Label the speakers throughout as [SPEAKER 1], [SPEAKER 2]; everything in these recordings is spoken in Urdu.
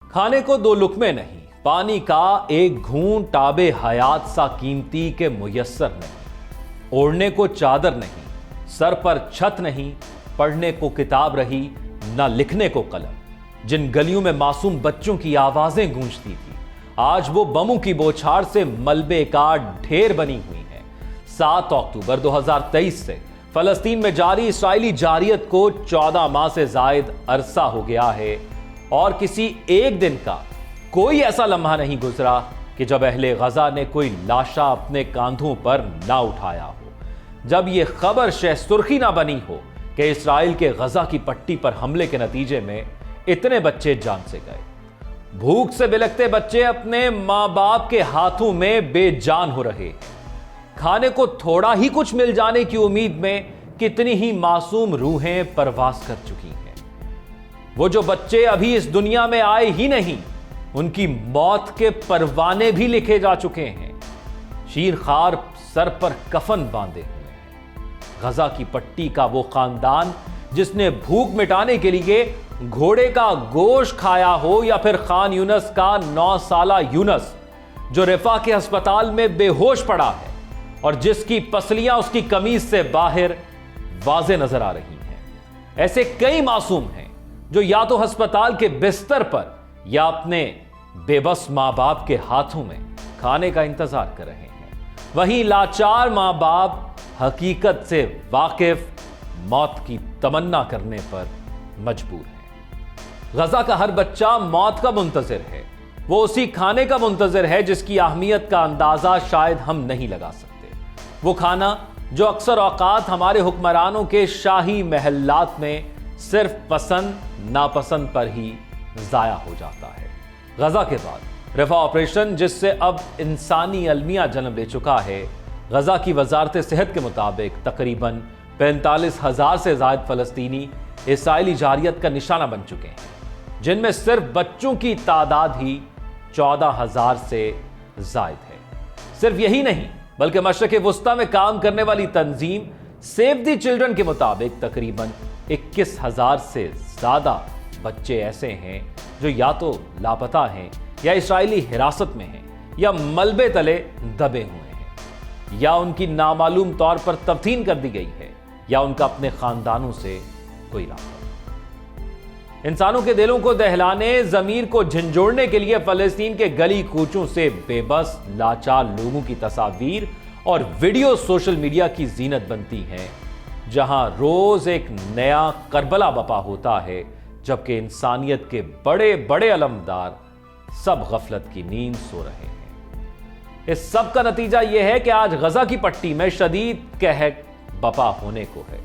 [SPEAKER 1] کھانے کو دو لقمے نہیں، پانی کا ایک گھونٹ آب حیات سا قیمتی کہ میسر نہیں، اوڑھنے کو چادر نہیں، سر پر چھت نہیں، پڑھنے کو کتاب رہی نہ لکھنے کو قلم۔ جن گلیوں میں معصوم بچوں کی آوازیں گونجتی تھی، آج وہ بموں کی بوچھاڑ سے ملبے کا ڈھیر بنی ہوئی ہیں۔ 7 اکتوبر 2023 سے فلسطین میں جاری اسرائیلی جارحیت کو 14 ماہ سے زائد عرصہ ہو گیا ہے، اور کسی ایک دن کا کوئی ایسا لمحہ نہیں گزرا کہ جب اہل غزہ نے کوئی لاشا اپنے کاندھوں پر نہ اٹھایا ہو، جب یہ خبر شہ سرخی نہ بنی ہو کہ اسرائیل کے غزہ کی پٹی پر حملے کے نتیجے میں اتنے بچے جان سے گئے۔ بھوک سے بلکتے بچے اپنے ماں باپ کے ہاتھوں میں بے جان ہو رہے ہیں۔ کھانے کو تھوڑا ہی کچھ مل جانے کی امید میں کتنی ہی معصوم روحیں پرواز کر چکی ہیں۔ وہ جو بچے ابھی اس دنیا میں آئے ہی نہیں، ان کی موت کے پروانے بھی لکھے جا چکے ہیں۔ شیر خوار سر پر کفن باندھے ہوئے ہیں۔ غزہ کی پٹی کا وہ خاندان جس نے بھوک مٹانے کے لیے گھوڑے کا گوشت کھایا ہو، یا پھر خان یونس کا 9 سالہ یونس جو رفاح کے ہسپتال میں بے ہوش پڑا ہے اور جس کی پسلیاں اس کی قمیض سے باہر واضح نظر آ رہی ہیں۔ ایسے کئی معصوم ہیں جو یا تو ہسپتال کے بستر پر یا اپنے بے بس ماں باپ کے ہاتھوں میں کھانے کا انتظار کر رہے ہیں۔ وہیں لاچار ماں باپ حقیقت سے واقف موت کی تمنا کرنے پر مجبور ہیں۔ غزہ کا ہر بچہ موت کا منتظر ہے۔ وہ اسی کھانے کا منتظر ہے جس کی اہمیت کا اندازہ شاید ہم نہیں لگا سکتے۔ وہ کھانا جو اکثر اوقات ہمارے حکمرانوں کے شاہی محلات میں صرف پسند ناپسند پر ہی ضائع ہو جاتا ہے۔ غزہ کے بعد رفاح آپریشن جس سے اب انسانی المیہ جنم لے چکا ہے، غزہ کی وزارت صحت کے مطابق تقریباً 45,000 سے زائد فلسطینی اسرائیلی جارحیت کا نشانہ بن چکے ہیں، جن میں صرف بچوں کی تعداد ہی 14,000 سے زائد ہے۔ صرف یہی نہیں بلکہ مشرق وسطیٰ میں کام کرنے والی تنظیم سیو دی چلڈرن کے مطابق تقریباً 21,000 سے زیادہ بچے ایسے ہیں جو یا تو لاپتہ ہیں، یا اسرائیلی حراست میں ہیں، یا ملبے تلے دبے ہوئے ہیں، یا ان کی نامعلوم طور پر تبدیل کر دی گئی ہے، یا ان کا اپنے خاندانوں سے کوئی رابطہ۔ انسانوں کے دلوں کو دہلانے، ضمیر کو جھنجھوڑنے کے لیے فلسطین کے گلی کوچوں سے بے بس لاچار لوگوں کی تصاویر اور ویڈیو سوشل میڈیا کی زینت بنتی ہیں، جہاں روز ایک نیا کربلا بپا ہوتا ہے، جبکہ انسانیت کے بڑے بڑے علمدار سب غفلت کی نیند سو رہے ہیں۔ اس سب کا نتیجہ یہ ہے کہ آج غزہ کی پٹی میں شدید قحط بپا ہونے کو ہے۔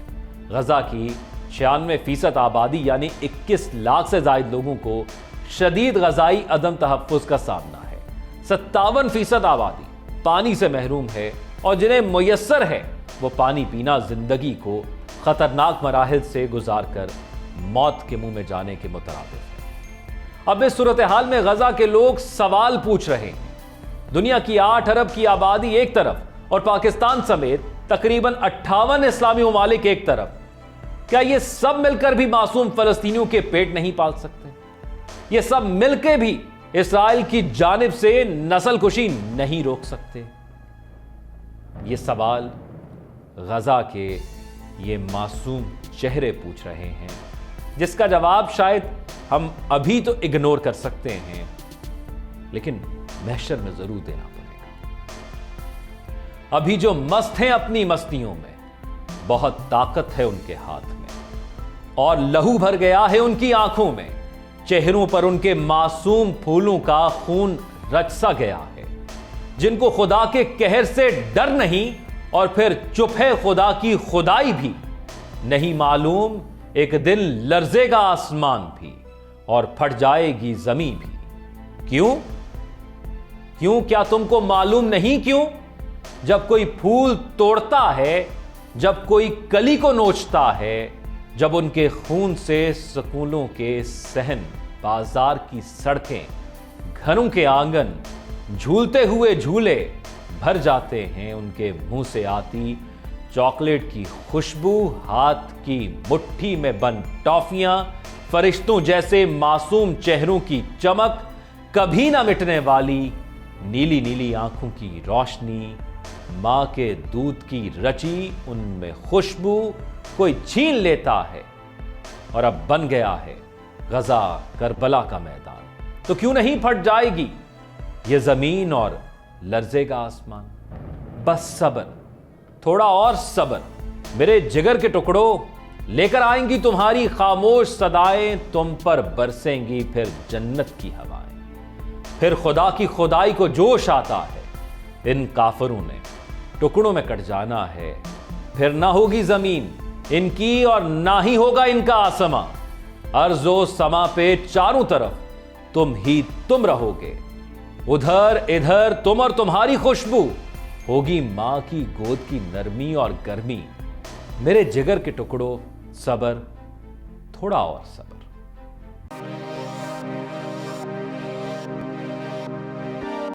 [SPEAKER 1] غزہ کی 96% آبادی یعنی 21 لاکھ سے زائد لوگوں کو شدید غذائی عدم تحفظ کا سامنا ہے۔ 57% آبادی پانی سے محروم ہے، اور جنہیں میسر ہے وہ پانی پینا زندگی کو خطرناک مراحل سے گزار کر موت کے منہ میں جانے کے مترادف ہے۔ اب اس صورتحال میں غزہ کے لوگ سوال پوچھ رہے ہیں۔ دنیا کی 8 ارب کی آبادی ایک طرف اور پاکستان سمیت تقریباً 58 اسلامی ممالک ایک طرف، کیا یہ سب مل کر بھی معصوم فلسطینیوں کے پیٹ نہیں پال سکتے؟ یہ سب مل کے بھی اسرائیل کی جانب سے نسل کشی نہیں روک سکتے؟ یہ سوال غزہ کے یہ معصوم چہرے پوچھ رہے ہیں، جس کا جواب شاید ہم ابھی تو اگنور کر سکتے ہیں، لیکن محشر میں ضرور دینا پڑے گا۔ ابھی جو مست ہیں اپنی مستیوں میں، بہت طاقت ہے ان کے ہاتھ میں، اور لہو بھر گیا ہے ان کی آنکھوں میں، چہروں پر ان کے معصوم پھولوں کا خون رچ سا گیا ہے۔ جن کو خدا کے قہر سے ڈر نہیں، اور پھر چپ ہے خدا کی خدائی بھی، نہیں معلوم ایک دن لرزے گا آسمان بھی اور پھٹ جائے گی زمین بھی۔ کیوں کیا تم کو معلوم نہیں کیوں؟ جب کوئی پھول توڑتا ہے، جب کوئی کلی کو نوچتا ہے، جب ان کے خون سے سکولوں کے صحن، بازار کی سڑکیں، گھروں کے آنگن، جھولتے ہوئے جھولے بھر جاتے ہیں، ان کے منہ سے آتی چاکلیٹ کی خوشبو، ہاتھ کی مٹھی میں بند ٹافیاں، فرشتوں جیسے معصوم چہروں کی چمک، کبھی نہ مٹنے والی نیلی نیلی آنکھوں کی روشنی، ماں کے دودھ کی رچی ان میں خوشبو کوئی چھین لیتا ہے، اور اب بن گیا ہے غزہ کربلا کا میدان، تو کیوں نہیں پھٹ جائے گی یہ زمین اور لرزے گا آسمان؟ بس صبر، تھوڑا اور صبر میرے جگر کے ٹکڑوں، لے کر آئیں گی تمہاری خاموش صدائیں، تم پر برسیں گی پھر جنت کی ہوائیں، پھر خدا کی خدائی کو جوش آتا ہے، ان کافروں نے ٹکڑوں میں کٹ جانا ہے، پھر نہ ہوگی زمین ان کی اور نہ ہی ہوگا ان کا آسماں، ارض و سما پہ چاروں طرف تم ہی تم رہو گے، ادھر ادھر تم اور تمہاری خوشبو، ہوگی ماں کی گود کی نرمی اور گرمی، میرے جگر کے ٹکڑوں صبر، تھوڑا اور صبر۔